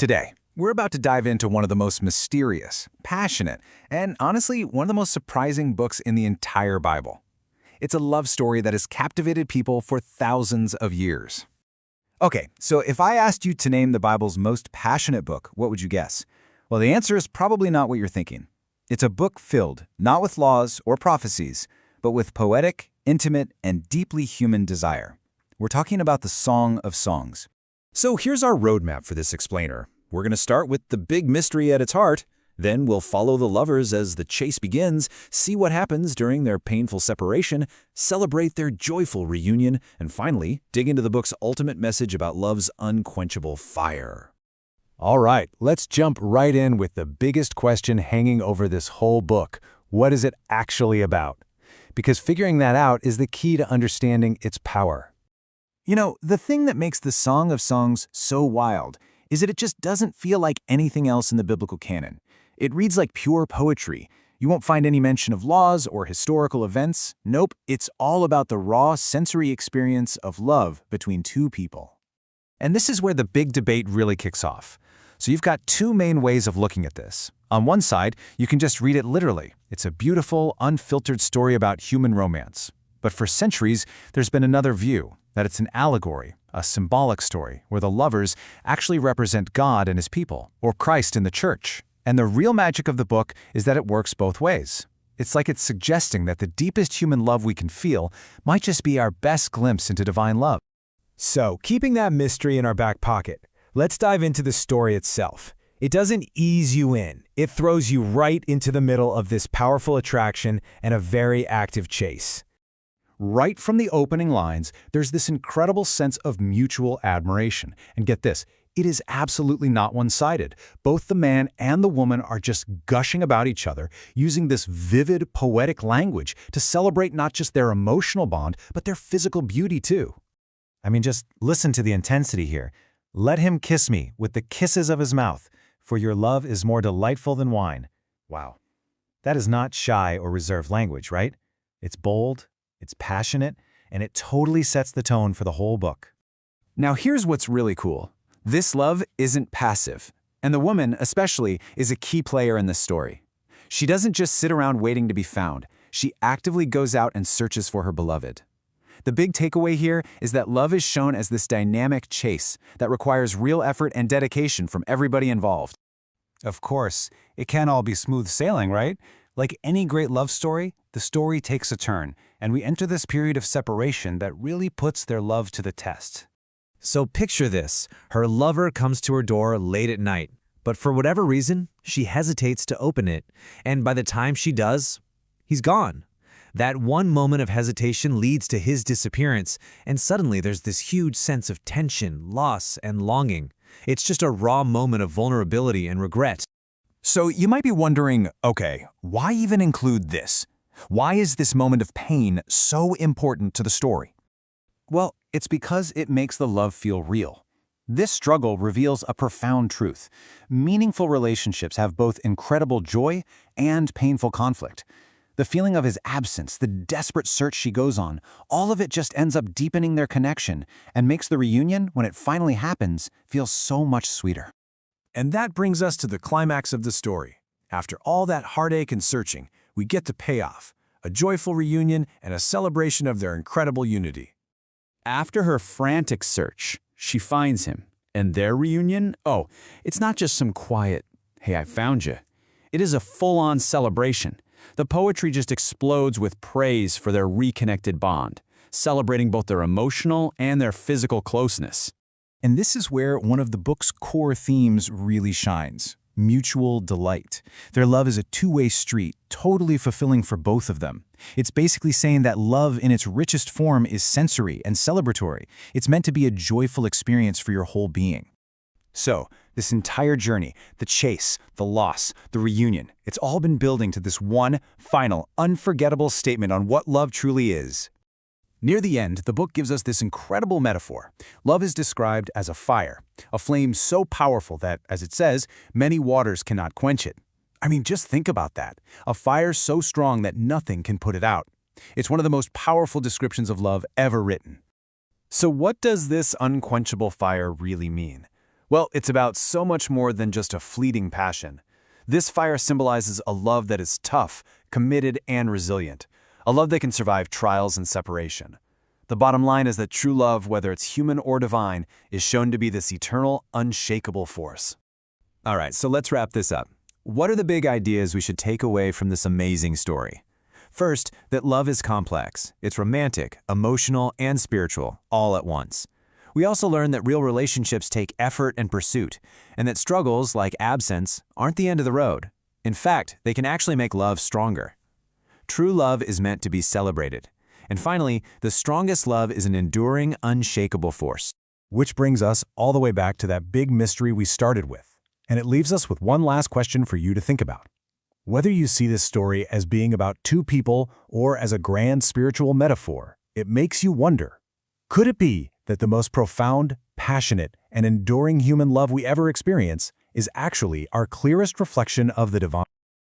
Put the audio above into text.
Today, we're about to dive into one of the most mysterious, passionate, and honestly, one of the most surprising books in the entire Bible. It's a love story that has captivated people for thousands of years. Okay, so if I asked you to name the Bible's most passionate book, what would you guess? Well, the answer is probably not what you're thinking. It's a book filled, not with laws or prophecies, but with poetic, intimate, and deeply human desire. We're talking about the Song of Songs. So here's our roadmap for this explainer. We're going to start with the big mystery at its heart. Then we'll follow the lovers as the chase begins, see what happens during their painful separation, celebrate their joyful reunion, and finally, dig into the book's ultimate message about love's unquenchable fire. All right, let's jump right in with the biggest question hanging over this whole book. What is it actually about? Because figuring that out is the key to understanding its power. You know, the thing that makes the Song of Songs so wild is that it just doesn't feel like anything else in the biblical canon. It reads like pure poetry. You won't find any mention of laws or historical events. Nope, it's all about the raw sensory experience of love between two people. And this is where the big debate really kicks off. So you've got two main ways of looking at this. On one side, you can just read it literally. It's a beautiful, unfiltered story about human romance. But for centuries, there's been another view, that it's an allegory, a symbolic story, where the lovers actually represent God and his people, or Christ in the church. And the real magic of the book is that it works both ways. It's like it's suggesting that the deepest human love we can feel might just be our best glimpse into divine love. So, keeping that mystery in our back pocket, let's dive into the story itself. It doesn't ease you in. It throws you right into the middle of this powerful attraction and a very active chase. Right from the opening lines, there's this incredible sense of mutual admiration. And get this, it is absolutely not one-sided. Both the man and the woman are just gushing about each other, using this vivid, poetic language to celebrate not just their emotional bond, but their physical beauty too. I mean, just listen to the intensity here. Let him kiss me with the kisses of his mouth, for your love is more delightful than wine. Wow. That is not shy or reserved language, right? It's bold, it's passionate, and it totally sets the tone for the whole book. Now here's what's really cool. This love isn't passive, and the woman, especially, is a key player in this story. She doesn't just sit around waiting to be found. She actively goes out and searches for her beloved. The big takeaway here is that love is shown as this dynamic chase that requires real effort and dedication from everybody involved. Of course, it can't all be smooth sailing, right? Like any great love story, the story takes a turn, and we enter this period of separation that really puts their love to the test. So picture this. Her lover comes to her door late at night, but for whatever reason, she hesitates to open it, and by the time she does, he's gone. That one moment of hesitation leads to his disappearance, and suddenly there's this huge sense of tension, loss, and longing. It's just a raw moment of vulnerability and regret. So you might be wondering, okay, why even include this? Why is this moment of pain so important to the story? Well, it's because it makes the love feel real. This struggle reveals a profound truth. Meaningful relationships have both incredible joy and painful conflict. The feeling of his absence, the desperate search she goes on, all of it just ends up deepening their connection and makes the reunion, when it finally happens, feel so much sweeter. And that brings us to the climax of the story. After all that heartache and searching, we get the payoff, a joyful reunion and a celebration of their incredible unity. After her frantic search, she finds him, and their reunion, oh, it's not just some quiet, "Hey, I found you." It is a full-on celebration. The poetry just explodes with praise for their reconnected bond, celebrating both their emotional and their physical closeness. And this is where one of the book's core themes really shines: mutual delight. Their love is a two-way street, totally fulfilling for both of them. It's basically saying that love in its richest form is sensory and celebratory. It's meant to be a joyful experience for your whole being. So, this entire journey, the chase, the loss, the reunion, it's all been building to this one, final, unforgettable statement on what love truly is. Near the end, the book gives us this incredible metaphor. Love is described as a fire, a flame so powerful that, as it says, many waters cannot quench it. I mean, just think about that. A fire so strong that nothing can put it out. It's one of the most powerful descriptions of love ever written. So what does this unquenchable fire really mean? Well, it's about so much more than just a fleeting passion. This fire symbolizes a love that is tough, committed, and resilient. A love that can survive trials and separation. The bottom line is that true love, whether it's human or divine, is shown to be this eternal, unshakable force. All right, so let's wrap this up. What are the big ideas we should take away from this amazing story? First, that love is complex. It's romantic, emotional, and spiritual, all at once. We also learn that real relationships take effort and pursuit, and that struggles, like absence, aren't the end of the road. In fact, they can actually make love stronger. True love is meant to be celebrated. And finally, the strongest love is an enduring, unshakable force. Which brings us all the way back to that big mystery we started with. And it leaves us with one last question for you to think about. Whether you see this story as being about two people or as a grand spiritual metaphor, it makes you wonder, could it be that the most profound, passionate, and enduring human love we ever experience is actually our clearest reflection of the divine?